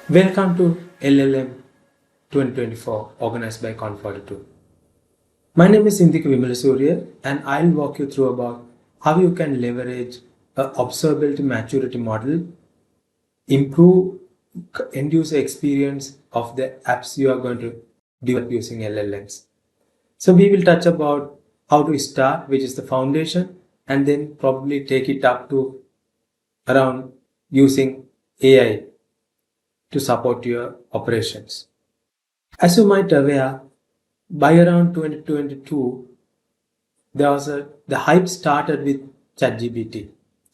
Welcome to LLM 2024 organized by Conf42. My name is Indika Wimalasuriya and I'll walk you through about how you can leverage a observability maturity model, improve end user experience of the apps you are going to develop using LLMs. So we will touch about how to start, which is the foundation, and then probably take it up to around using AI to support your operations. As you might aware, by around 2022, the hype started with ChatGPT.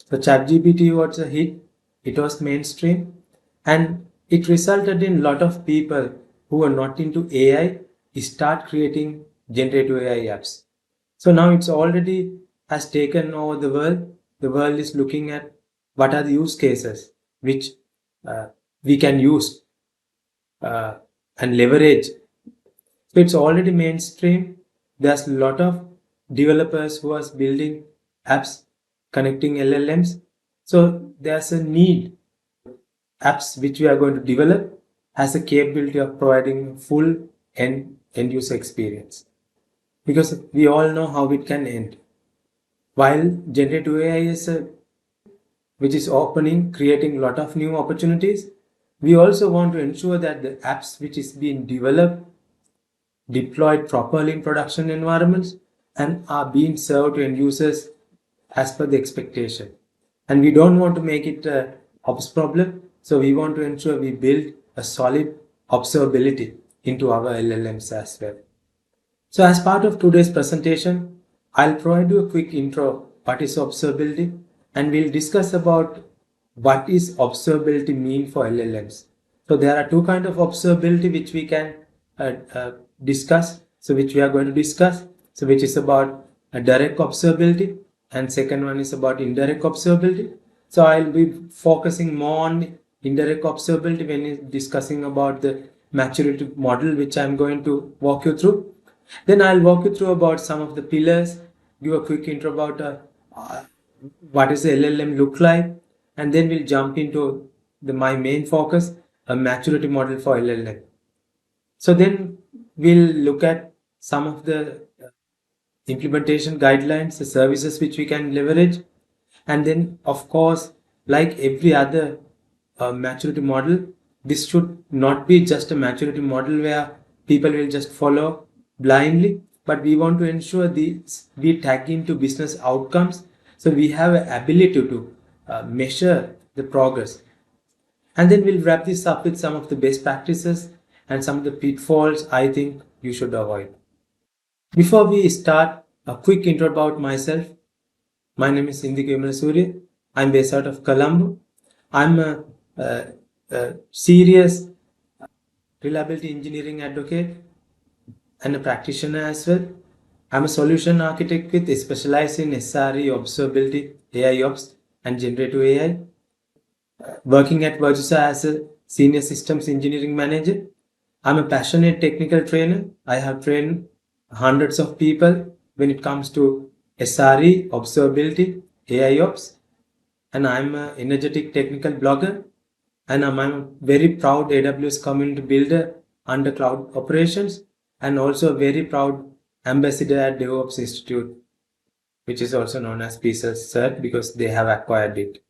So ChatGPT was a hit, it was mainstream, and it resulted in a lot of people who were not into AI start creating generative AI apps. So now it's already has taken over the world. The world is looking at what are the use cases which uh, we can use and leverage. So it's already mainstream. There's a lot of developers who are building apps connecting LLMs. So there's a need. Apps which we are going to develop has a capability of providing full end user experience. Because we all know how it can end. While generative AI is which is opening, creating a lot of new opportunities, we also want to ensure that the apps which is being developed deployed properly in production environments and are being served to end users as per the expectation. And we don't want to make it a ops problem. So we want to ensure we build a solid observability into our LLMs as well. So as part of today's presentation, I'll provide you a quick intro, what is observability, and we'll discuss about what is observability mean for LLMs. So there are two kinds of observability which we can discuss. So which we are going to discuss. So which is about a direct observability, and second one is about indirect observability. So I'll be focusing more on indirect observability when discussing about the maturity model, which I'm going to walk you through. Then I'll walk you through about some of the pillars, give a quick intro about what does the LLM look like, and then we'll jump into my main focus, a maturity model for LLM. So then we'll look at some of the implementation guidelines, the services which we can leverage, and then of course, like every other maturity model, this should not be just a maturity model where people will just follow blindly, but we want to ensure these we tag into business outcomes, so we have an ability to measure the progress. And then we'll wrap this up with some of the best practices and some of the pitfalls I think you should avoid. Before we start, a quick intro about myself. My name is Indika Wimalasuriya. I'm based out of Colombo. I'm a serious reliability engineering advocate and a practitioner as well. I'm a solution architect with specialized in SRE, observability, AIOps, and generative AI. Working at Virtusa as a senior systems engineering manager. I'm a passionate technical trainer. I have trained hundreds of people when it comes to SRE, observability, AIOps, and I'm an energetic technical blogger, and I'm a very proud AWS community builder under cloud operations, and also a very proud ambassador at DevOps Institute, which is also known as PSL Cert because they have acquired it.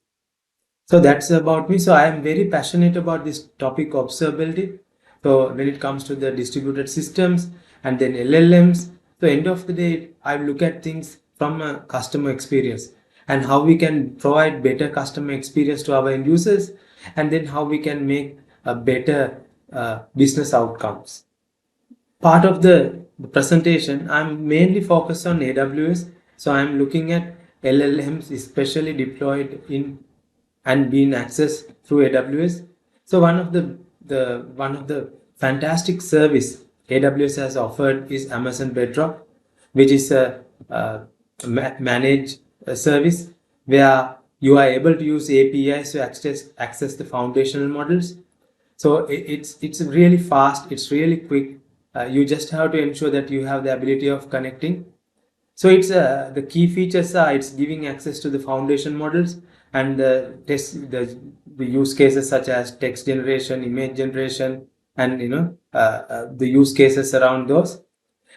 So that's about me. So I am very passionate about this topic observability. So when it comes to the distributed systems and then LLMs, so end of the day, I look at things from a customer experience and how we can provide better customer experience to our end users, and then how we can make a better business outcomes. Part of the presentation, I'm mainly focused on AWS. So I'm looking at LLMs especially deployed in and being accessed through AWS. So one of the fantastic service AWS has offered is Amazon Bedrock, which is a managed service where you are able to use APIs to access the foundational models. So it's really fast, it's really quick. You just have to ensure that you have the ability of connecting. So it's the key features are it's giving access to the foundation models and the the use cases such as text generation, image generation, and the use cases around those.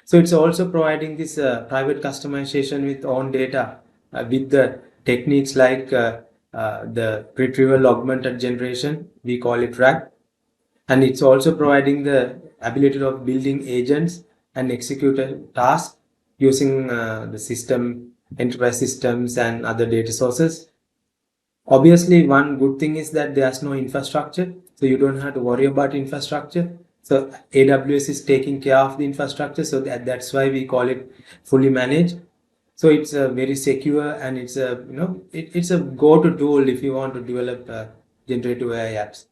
So it's also providing this private customization with own data with the techniques like the retrieval augmented generation, we call it RAG, and it's also providing the ability of building agents and execute a task using the system, enterprise systems, and other data sources. Obviously, one good thing is that there's no infrastructure, so you don't have to worry about infrastructure. So AWS is taking care of the infrastructure, so that's why we call it fully managed. So it's a very secure, and it's a it's a go-to tool if you want to develop generative AI apps.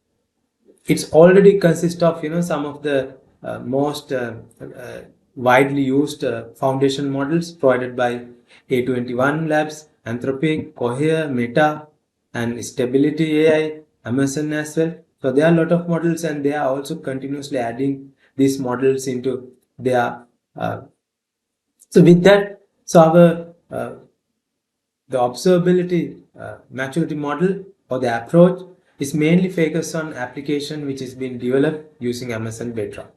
It's already consists of some of the most widely used foundation models provided by A21 Labs, Anthropic, Cohere, Meta, and Stability AI, Amazon as well. So there are a lot of models, and they are also continuously adding these models into their. So with that, so our the observability maturity model or the approach is mainly focused on application which is being developed using Amazon Bedrock.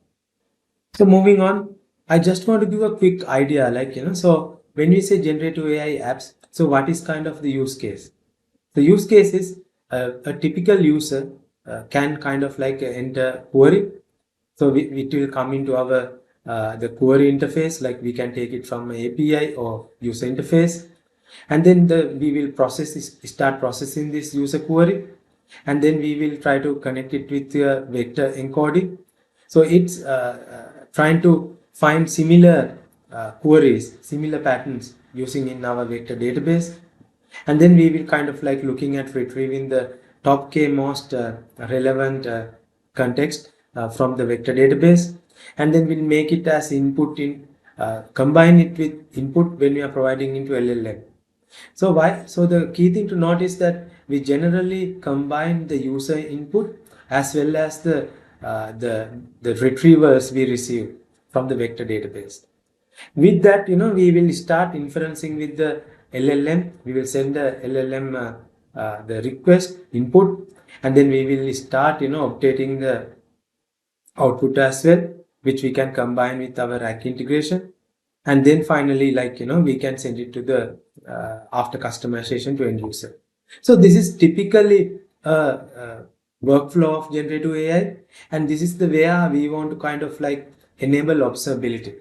So moving on, I just want to give a quick idea, so when we say generative AI apps, so what is kind of the use case? The use case is a typical user can kind of enter query. So it will come into our the query interface, like we can take it from API or user interface, and then we will start processing this user query, and then we will try to connect it with vector encoding. So it's trying to find similar queries, similar patterns using in our vector database, and then we will kind of looking at retrieving the top k most relevant context from the vector database, and then we'll make it as input in combine it with input when we are providing into LLM. So why? So the key thing to note is that we generally combine the user input as well as the retrievers we receive from the vector database. With that, we will start inferencing with the LLM. We will send the LLM the request input, and then we will start updating the output as well, which we can combine with our rack integration, and then finally we can send it to the after customization to end user. So this is typically a workflow of generative AI, and this is the way we want to kind of enable observability.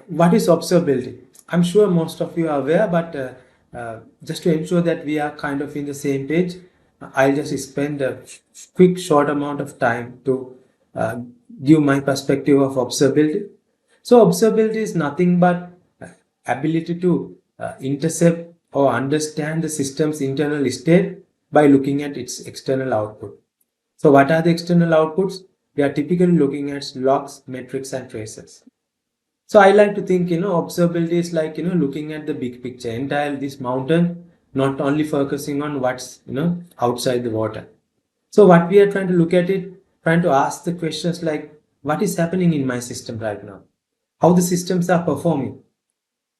What is observability? I'm sure most of you are aware, but just to ensure that we are kind of in the same page, I'll just spend a quick short amount of time to give my perspective of observability. So observability is nothing but ability to intercept or understand the system's internal state by looking at its external output. So what are the external outputs? We are typically looking at logs, metrics, and traces. So I like to think, observability is looking at the big picture, entire this mountain, not only focusing on what's, outside the water. So what we are trying to look at it, trying to ask the questions like, what is happening in my system right now? How the systems are performing?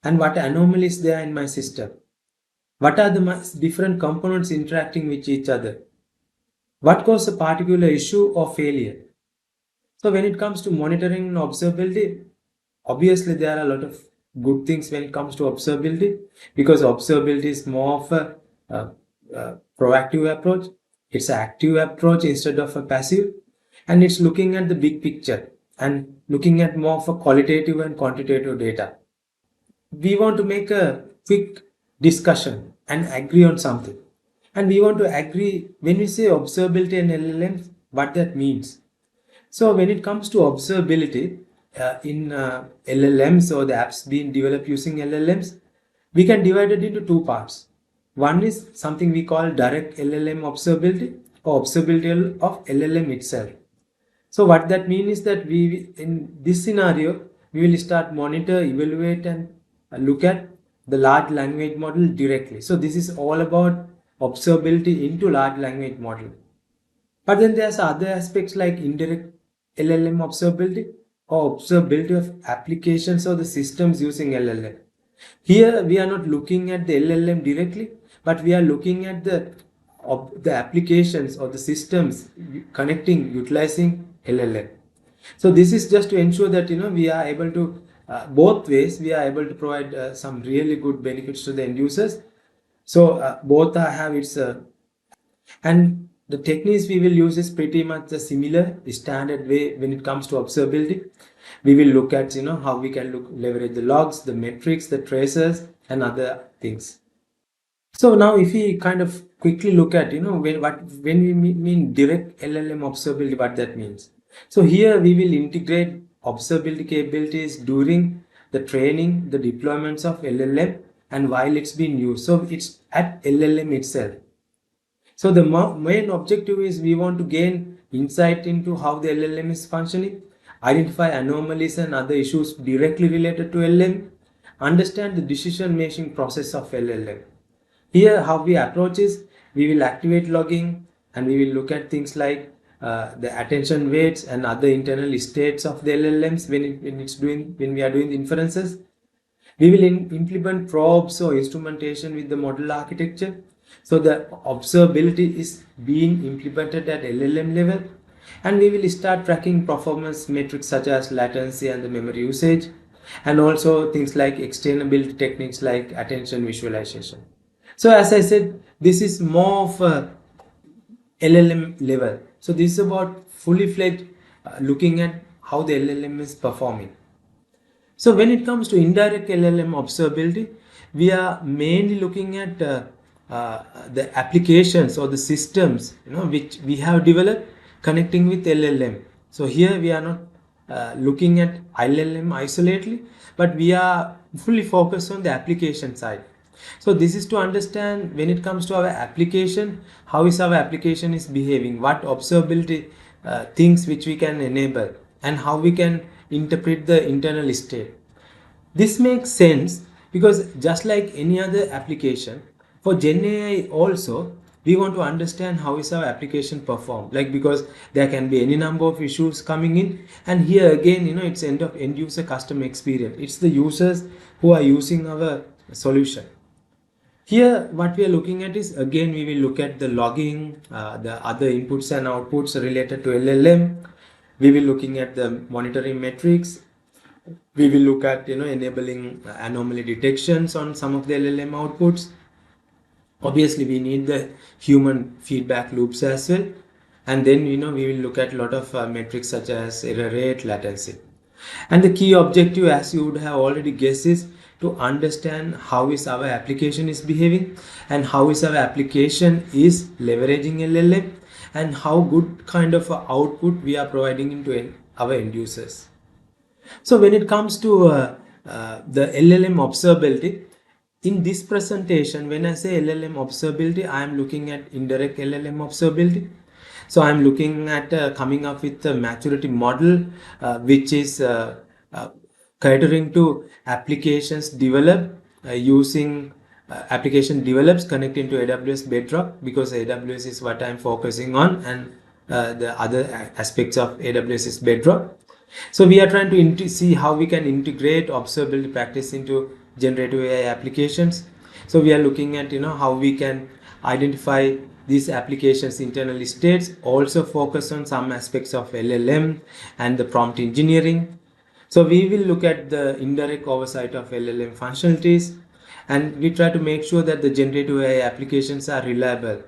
And what anomalies there are in my system? What are the different components interacting with each other? What caused a particular issue or failure? So when it comes to monitoring and observability, obviously there are a lot of good things when it comes to observability, because observability is more of a proactive approach. It's an active approach instead of a passive, and it's looking at the big picture and looking at more of a qualitative and quantitative data. We want to make a quick discussion and agree on something, and we want to agree when we say observability and LLMs, what that means. So when it comes to observability in LLMs or the apps being developed using LLMs, we can divide it into two parts. One is something we call direct LLM observability or observability of LLM itself. So what that means is that we, in this scenario, we will start monitor, evaluate, and look at the large language model directly. So this is all about observability into large language model. But then there's other aspects like indirect LLM observability or observability of applications or the systems using LLM. Here we are not looking at the LLM directly, but we are looking at the of the applications or the systems connecting, utilizing LLM. So this is just to ensure that we are able to both ways we are able to provide some really good benefits to the end users. So both have its and the techniques we will use is pretty much the similar standard way when it comes to observability. We will look at how we can leverage the logs, the metrics, the traces, and other things. So now if we kind of quickly look at when we mean direct LLM observability, what that means. So here we will integrate observability capabilities during the training, the deployments of LLM, and while it's being used. So it's at LLM itself. So the main objective is we want to gain insight into how the LLM is functioning, identify anomalies and other issues directly related to LLM, understand the decision making process of LLM. Here how we approach is we will activate logging and we will look at things like the attention weights and other internal states of the LLMs when we are doing the inferences. We will implement probes or instrumentation with the model architecture. So the observability is being implemented at LLM level, and we will start tracking performance metrics such as latency and the memory usage, and also things like explainability techniques like attention visualization. So as I said, this is more of a LLM level. So this is about fully fledged looking at how the LLM is performing. So when it comes to indirect LLM observability, we are mainly looking at the applications or the systems which we have developed connecting with LLM. So here we are not looking at LLM isolately, but we are fully focused on the application side. So this is to understand when it comes to our application, how is our application is behaving, what observability things which we can enable, and how we can interpret the internal state. This makes sense because just like any other application, for GenAI also, we want to understand how is our application perform, like because there can be any number of issues coming in, and here again it's end user customer experience. It's the users who are using our solution. Here what we are looking at is again we will look at the logging, the other inputs and outputs related to LLM. We will looking at the monitoring metrics. We will look at enabling anomaly detections on some of the LLM outputs. Obviously we need the human feedback loops as well, and then we will look at a lot of metrics such as error rate, latency. And the key objective, as you would have already guessed, is to understand how is our application is behaving and how is our application is leveraging LLM and how good kind of output we are providing into our end users. So when it comes to the LLM observability, in this presentation, when I say LLM observability, I am looking at indirect LLM observability. So I am looking at coming up with a maturity model which is catering to applications developed using application develops connecting to AWS bedrock, because AWS is what I am focusing on, and the other aspects of AWS is bedrock. So we are trying to see how we can integrate observability practice into generative AI applications. So we are looking at how we can identify these applications internal states, also focus on some aspects of LLM and the prompt engineering. So we will look at the indirect oversight of LLM functionalities, and we try to make sure that the generative AI applications are reliable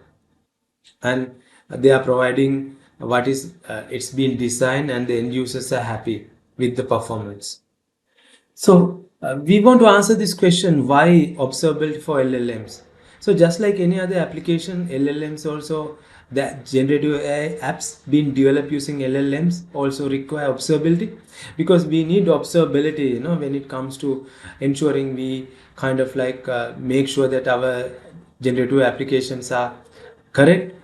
and they are providing what is it's been designed, and the end users are happy with the performance. So we want to answer this question, why observability for LLMs? So just like any other application, LLMs also, the generative AI apps being developed using LLMs also require observability, because we need observability when it comes to ensuring we kind of like make sure that our generative applications are correct.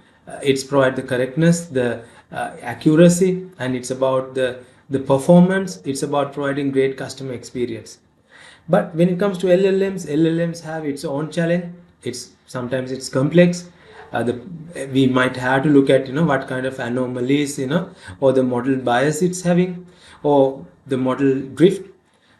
It's provide the correctness, the accuracy, and it's about the performance. It's about providing great customer experience. But when it comes to LLMs have its own challenge. Sometimes it's complex. We might have to look at what kind of anomalies or the model bias it's having, or the model drift.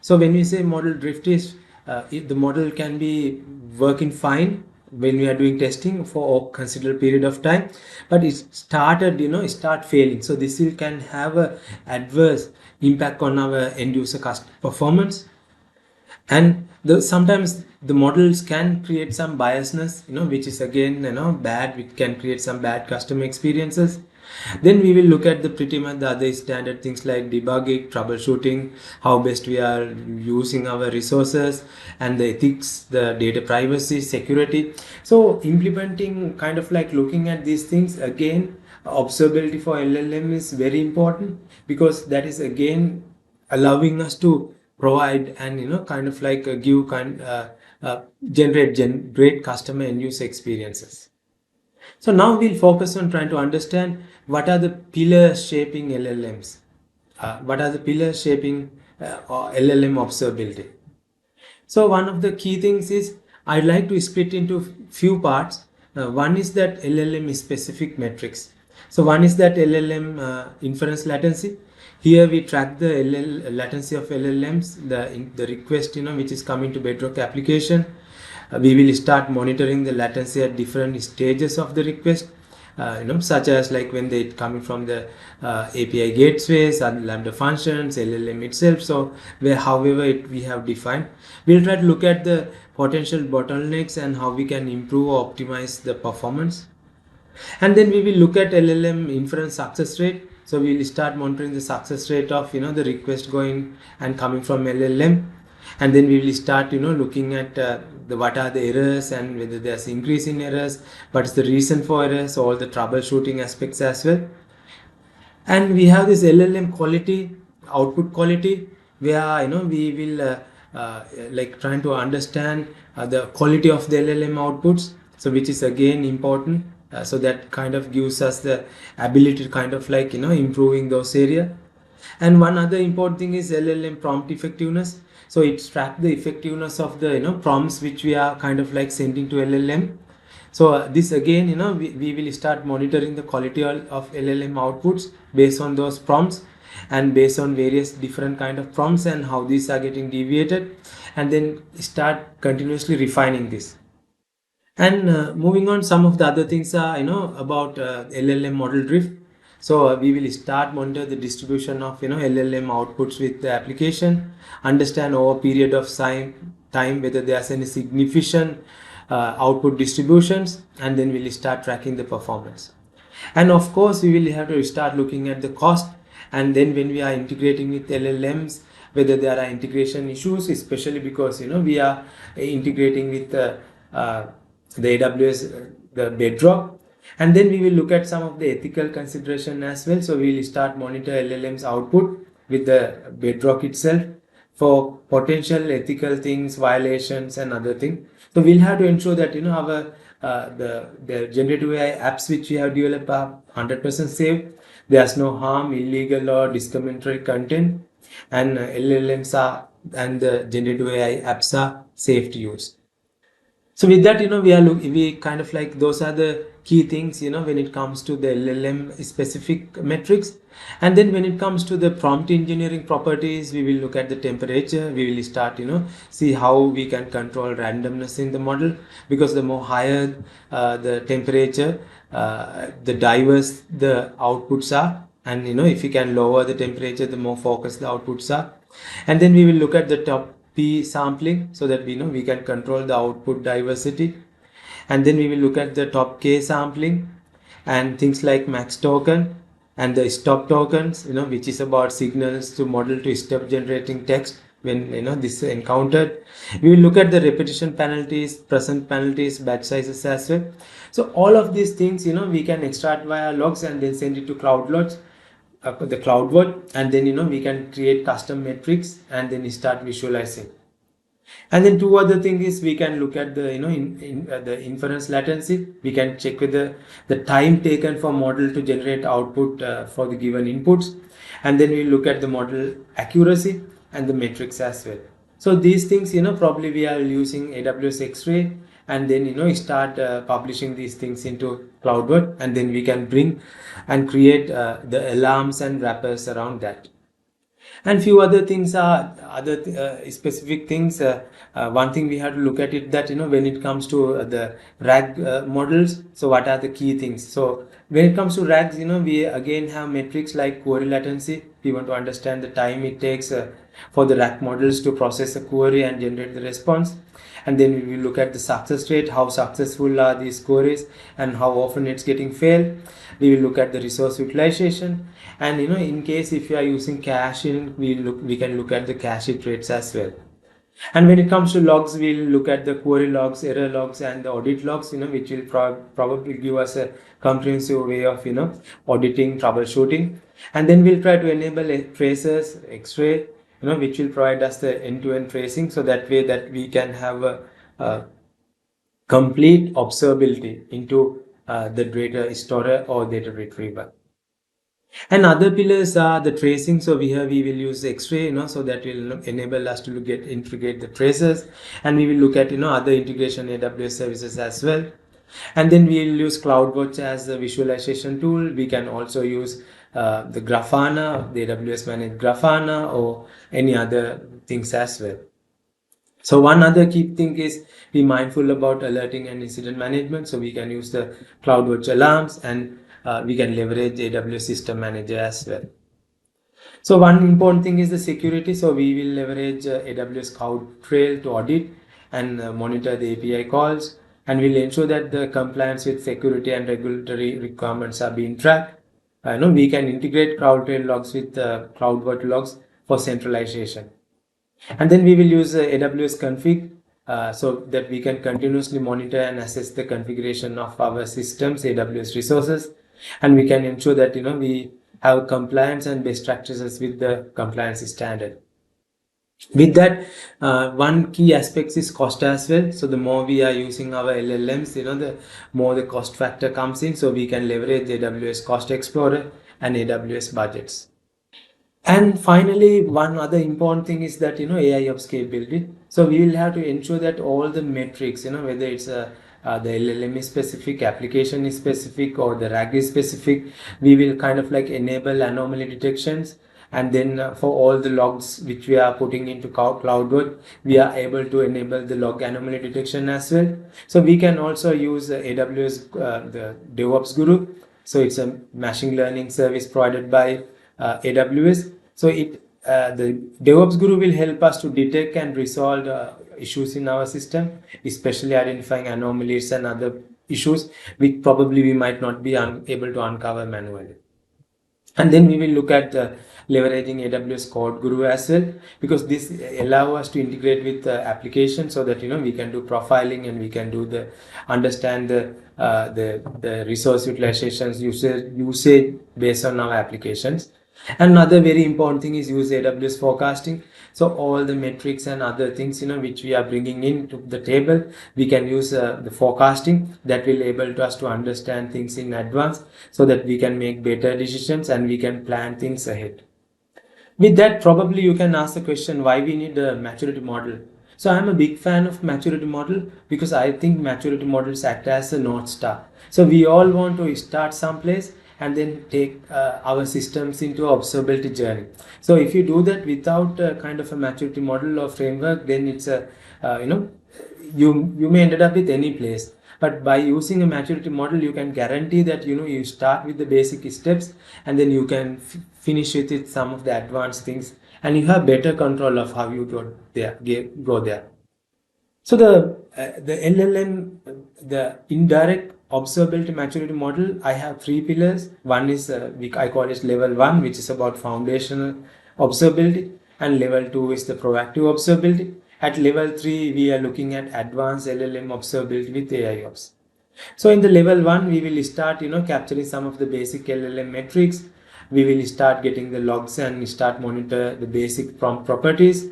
So when we say model drift is the model can be working fine when we are doing testing for a considerable period of time, but it started, start failing. So this will can have a adverse impact on our end user performance. And sometimes the models can create some biasness, which is again, bad, which can create some bad customer experiences. Then we will look at the pretty much the other standard things like debugging, troubleshooting, how best we are using our resources, and the ethics, the data privacy, security. So implementing, kind of like looking at these things again, observability for LLM is very important, because that is again allowing us to provide and kind of like give generate great customer and user experiences. So now we'll focus on trying to understand what are the pillars shaping LLMs. What are the pillars shaping LLM observability? So one of the key things is I'd like to split into few parts. One is that LLM is specific metrics. So one is that LLM inference latency. Here we track the latency of LLMs, the request which is coming to Bedrock application. We will start monitoring the latency at different stages of the request, such as like when they coming from the API gateways and Lambda functions, LLM itself. So where however we have defined, we'll try to look at the potential bottlenecks and how we can improve or optimize the performance. And then we will look at LLM inference success rate. So we will start monitoring the success rate of the request going and coming from LLM. And then we will start looking at what are the errors and whether there's increase in errors, what is the reason for errors, all the troubleshooting aspects as well. And we have this LLM quality, output quality, where we will like trying to understand the quality of the LLM outputs, so which is again important. So that kind of gives us the ability to kind of like improving those area. And one other important thing is LLM prompt effectiveness. So it tracks the effectiveness of the prompts which we are kind of like sending to LLM. So this again, we will start monitoring the quality of LLM outputs based on those prompts, and based on various different kind of prompts and how these are getting deviated, and then start continuously refining this. And moving on, some of the other things are about LLM model drift. So we will start monitor the distribution of LLM outputs with the application, understand over a period of time whether there's any significant output distributions, and then we'll start tracking the performance. And of course we will have to start looking at the cost, and then when we are integrating with LLMs, whether there are integration issues, especially because we are integrating with the AWS, the bedrock. And then we will look at some of the ethical consideration as well. So we will start monitor LLM's output with the bedrock itself for potential ethical things, violations and other things. So we'll have to ensure that our the generative AI apps which we have developed are 100% safe. There's no harm, illegal or discriminatory content, and LLMs are and the generative AI apps are safe to use. So with that, we kind of like, those are the key things, when it comes to the LLM specific metrics. And then when it comes to the prompt engineering properties, we will look at the temperature. We will start, see how we can control randomness in the model, because the more higher the temperature, the diverse the outputs are. And, if you can lower the temperature, the more focused the outputs are. And then we will look at the top P sampling, so that we can control the output diversity. And then we will look at the top K sampling and things like max token and the stop tokens, which is about signals to model to stop generating text when this is encountered. We will look at the repetition penalties, present penalties, batch sizes as well. So all of these things we can extract via logs and then send it to CloudWatch, the CloudWatch, and then we can create custom metrics and then start visualizing. And then two other things is we can look at the the inference latency. We can check with the time taken for model to generate output for the given inputs, and then we look at the model accuracy and the metrics as well. So these things probably we are using AWS X-Ray, and then start publishing these things into CloudWatch, and then we can bring and create the alarms and wrappers around that. And few other things are specific things. One thing we have to look at it that when it comes to the RAG models, so what are the key things? So when it comes to RAGs, we again have metrics like query latency. We want to understand the time it takes for the RAG models to process a query and generate the response. And then we will look at the success rate, how successful are these queries and how often it's getting failed. We will look at the resource utilization, and in case if you are using caching, we can look at the cache hit rates as well. And when it comes to logs, we'll look at the query logs, error logs, and the audit logs, which will probably give us a comprehensive way of auditing, troubleshooting. And then we'll try to enable tracers, X-ray, which will provide us the end-to-end tracing, so that way that we can have a complete observability into the data store or data retrieval. And other pillars are the tracing. So we will use X-ray, so that will enable us to integrate the tracers, and we will look at other integration AWS services as well. And then we will use CloudWatch as a visualization tool. We can also use the Grafana, the AWS managed Grafana, or any other things as well. So one other key thing is be mindful about alerting and incident management. So we can use the CloudWatch alarms, and we can leverage AWS System Manager as well. So one important thing is the security. So we will leverage AWS CloudTrail to audit and monitor the API calls, and we'll ensure that the compliance with security and regulatory requirements are being tracked. We can integrate CloudTrail logs with CloudWatch logs for centralization. And then we will use AWS config, so that we can continuously monitor and assess the configuration of our systems, AWS resources, and we can ensure that we have compliance and best practices with the compliance standard. With that, one key aspect is cost as well. So the more we are using our LLMs, the more the cost factor comes in. So we can leverage AWS Cost Explorer and AWS budgets. And finally, one other important thing is that AIOps capability. So we will have to ensure that all the metrics, whether it's the LLM is specific, application is specific, or the RAG is specific, we will kind of like enable anomaly detections. And then for all the logs which we are putting into CloudWatch, we are able to enable the log anomaly detection as well. So we can also use AWS the DevOps Guru. So it's a machine learning service provided by AWS. So the DevOps Guru will help us to detect and resolve issues in our system, especially identifying anomalies and other issues which probably we might not be able to uncover manually. And then we will look at leveraging AWS Code Guru as well, because this allow us to integrate with applications, so that we can do profiling, and we can do understand the resource utilizations usage based on our applications. Another very important thing is use AWS forecasting. So all the metrics and other things which we are bringing into the table, we can use the forecasting that will enable us to understand things in advance, so that we can make better decisions and we can plan things ahead. With that, probably you can ask the question, why we need a maturity model. So I'm a big fan of maturity model, because I think maturity models act as a North Star. So we all want to start someplace and then take our systems into observability journey. So if you do that without kind of a maturity model or framework, then it's you may end up with any place. But by using a maturity model, you can guarantee that you start with the basic steps, and then you can finish with some of the advanced things, and you have better control of how you go there. So the LLM, the indirect observability maturity model, I have three pillars. One is I call it level 1, which is about foundational observability, and level 2 is the proactive observability. At level 3, we are looking at advanced LLM observability with AIOps. So in the level 1, we will start capturing some of the basic LLM metrics. We will start getting the logs and start monitor the basic prompt properties,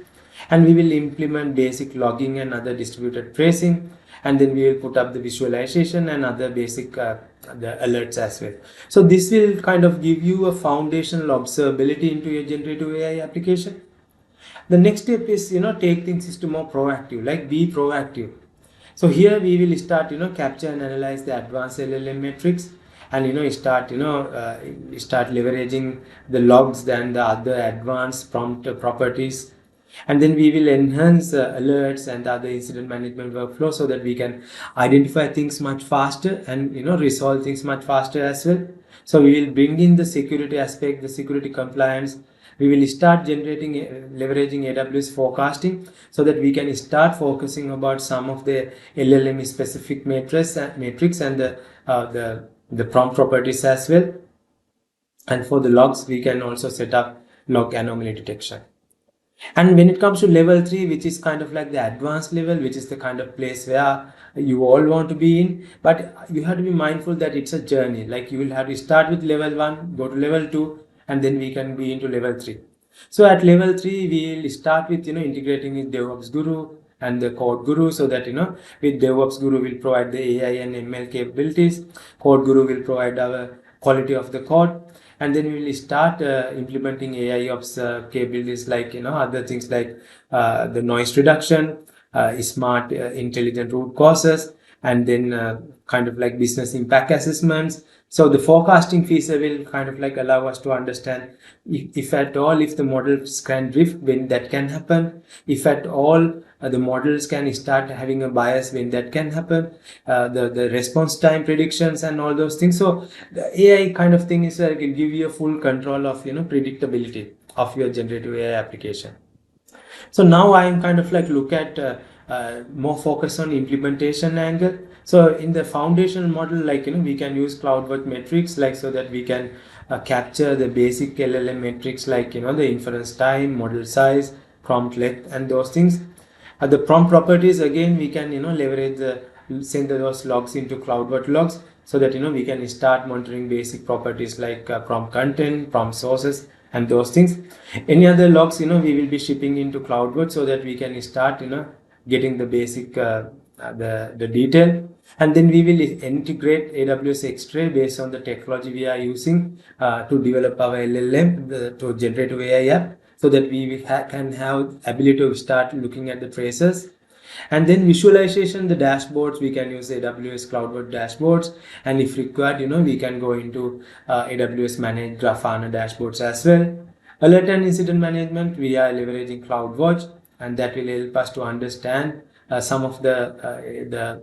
and we will implement basic logging and other distributed tracing, and then we will put up the visualization and other basic the alerts as well. So this will kind of give you a foundational observability into your generative AI application. The next step is take things to more proactive, like be proactive. So here we will start capture and analyze the advanced LLM metrics, and start leveraging the logs and the other advanced prompt properties. And then we will enhance alerts and other incident management workflow so that we can identify things much faster and resolve things much faster as well. So we will bring in the security aspect, the security compliance. We will start generating leveraging AWS forecasting so that we can start focusing about some of the LLM specific metrics and the prompt properties as well. And for the logs, we can also set up log anomaly detection. And when it comes to level 3, which is kind of like the advanced level, which is the kind of place where you all want to be in, but you have to be mindful that it's a journey. Like you will have to start with level 1, go to level 2, and then we can be into level 3. So at level 3, we will start with integrating with DevOps Guru and the Code Guru, so that with DevOps Guru will provide the AI and ML capabilities. Code Guru will provide our quality of the code, and then we will start implementing AIOps capabilities, like other things like the noise reduction, smart intelligent root causes, and then kind of like business impact assessments. So the forecasting feature will kind of like allow us to understand if at all, if the models can drift, when that can happen, if at all the models can start having a bias, when that can happen, the response time predictions and all those things. So the AI kind of thing is it will give you a full control of predictability of your generative AI application. So now I am kind of like look at more focus on implementation angle. So in the foundational model, like we can use CloudWork metrics, like so that we can capture the basic LLM metrics, like the inference time, model size, prompt length, and those things. The prompt properties, again we can leverage send those logs into CloudWork logs, so that we can start monitoring basic properties like prompt content, prompt sources, and those things. Any other logs we will be shipping into CloudWork, so that we can start getting the basic the detail. And then we will integrate AWS X-Ray based on the technology we are using to develop our LLM to generative AI app, so that we can have ability to start looking at the traces. And then visualization, the dashboards, we can use AWS CloudWork dashboards, and if required we can go into AWS managed Grafana dashboards as well. Alert and incident management, we are leveraging CloudWatch, and that will help us to understand some of the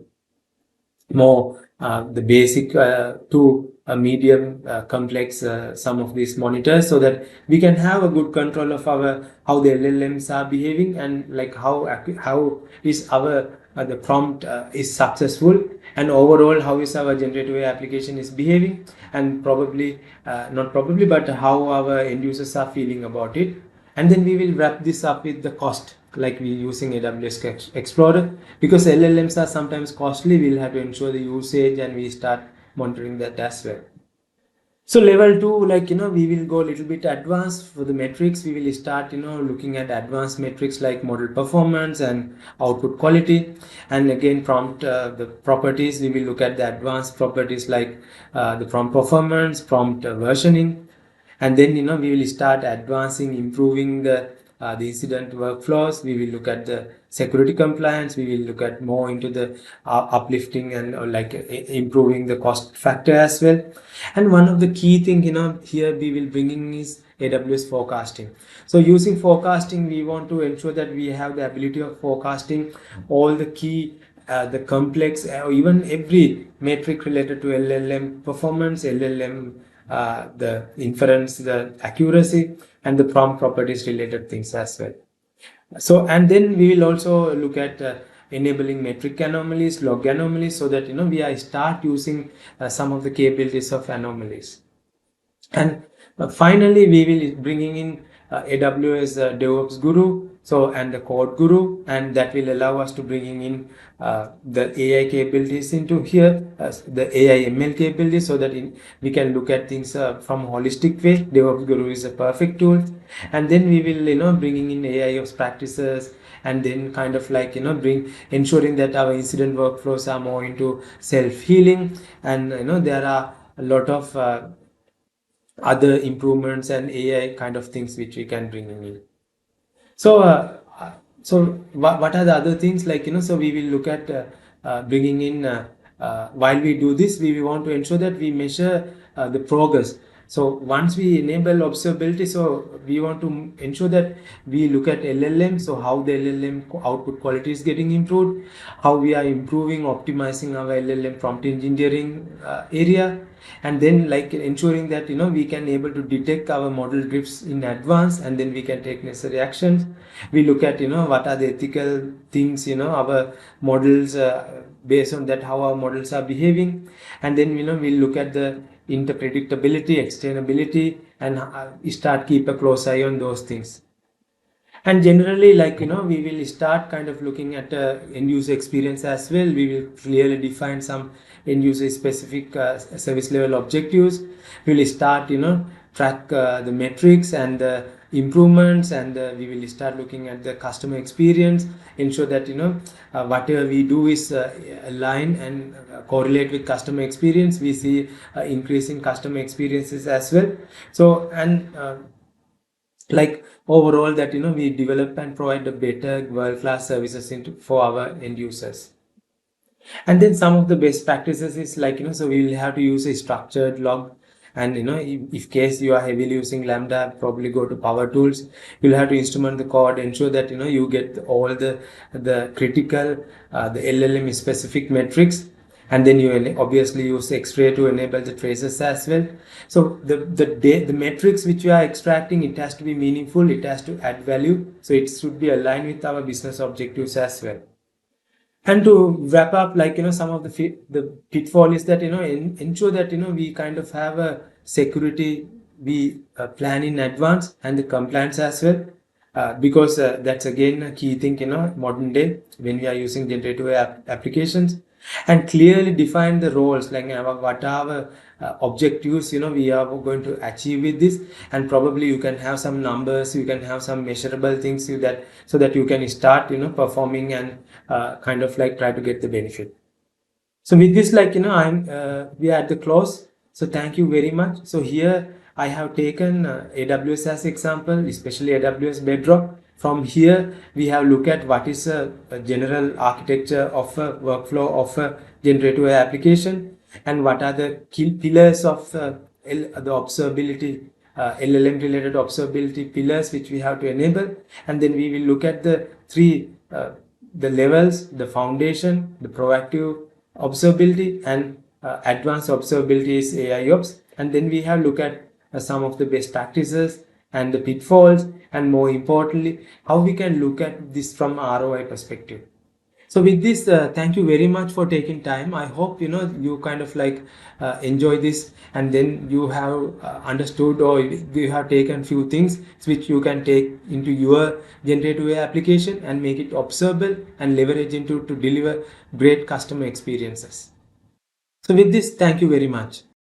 more the basic to a medium complex some of these monitors, so that we can have a good control of our how the LLMs are behaving, and like how is our the prompt is successful, and overall how is our generative AI application is behaving, and probably not probably, but how our end users are feeling about it. And then we will wrap this up with the cost, like we using AWS Explorer, because LLMs are sometimes costly. We'll have to ensure the usage, and we start monitoring that as well. So level 2, like we will go a little bit advanced for the metrics. We will start looking at advanced metrics like model performance and output quality. And again, prompt the properties, we will look at the advanced properties like the prompt performance, prompt versioning. And then we will start advancing, improving the incident workflows. We will look at the security compliance. We will look at more into the uplifting and improving the cost factor as well. And one of the key thing here we will bringing is AWS forecasting. So using forecasting, we want to ensure that we have the ability of forecasting all the key the complex or even every metric related to LLM performance, LLM the inference, the accuracy, and the prompt properties related things as well. So, and then we will also look at enabling metric anomalies, log anomalies, so that we are start using some of the capabilities of anomalies. And finally, we will bringing in AWS DevOps Guru, so and the Code Guru, and that will allow us to bringing in the AI capabilities into here, the AI ML capabilities, so that we can look at things from a holistic way. DevOps Guru is a perfect tool, and then we will bringing in AIOps practices, and then kind of like ensuring that our incident workflows are more into self-healing, and there are a lot of other improvements and AI kind of things which we can bring in. So what are the other things, like so we will look at bringing in while we do this, we want to ensure that we measure the progress. So once we enable observability, so we want to ensure that we look at LLM, so how the LLM output quality is getting improved, how we are improving, optimizing our LLM prompt engineering area, and then like ensuring that we can able to detect our model drifts in advance, and then we can take necessary actions. We look at what are the ethical things our models, based on that how our models are behaving, and then we look at the interpredictability, explainability, and start keep a close eye on those things. And generally, like we will start kind of looking at end user experience as well. We will clearly define some end user specific service level objectives. We will start track the metrics and the improvements, and we will start looking at the customer experience, ensure that whatever we do is align and correlate with customer experience. We see increase in customer experiences as well. So, and like overall that we develop and provide a better world-class services for our end users. And then some of the best practices is like so we will have to use a structured log, and if case you are heavily using Lambda, probably go to Power Tools. You'll have to instrument the code, ensure that you get all the critical the LLM specific metrics, and then you obviously use X-ray to enable the traces as well. So the metrics which you are extracting, it has to be meaningful, it has to add value, so it should be aligned with our business objectives as well. And to wrap up, like some of the pitfall is that ensure that we kind of have a security, we plan in advance, and the compliance as well, because that's again a key thing modern day when we are using generative AI applications. And clearly define the roles, like what are our objectives we are going to achieve with this, and probably you can have some numbers, you can have some measurable things so that you can start performing and kind of like try to get the benefit. So with this, like I'm we are at the close, so thank you very much. So here I have taken AWS as example, especially AWS bedrock. From here we have looked at what is a general architecture of a workflow of a generative AI application, and what are the key pillars of the observability, LLM related observability pillars which we have to enable. And then we will look at the three the levels, the foundation, the proactive observability, and advanced observability is AIOps. And then we have look at some of the best practices and the pitfalls, and more importantly how we can look at this from ROI perspective. So with this, thank you very much for taking time. I hope you kind of like enjoy this, and then you have understood, or you have taken few things which you can take into your generative AI application and make it observable and leverage into to deliver great customer experiences. So with this, thank you very much.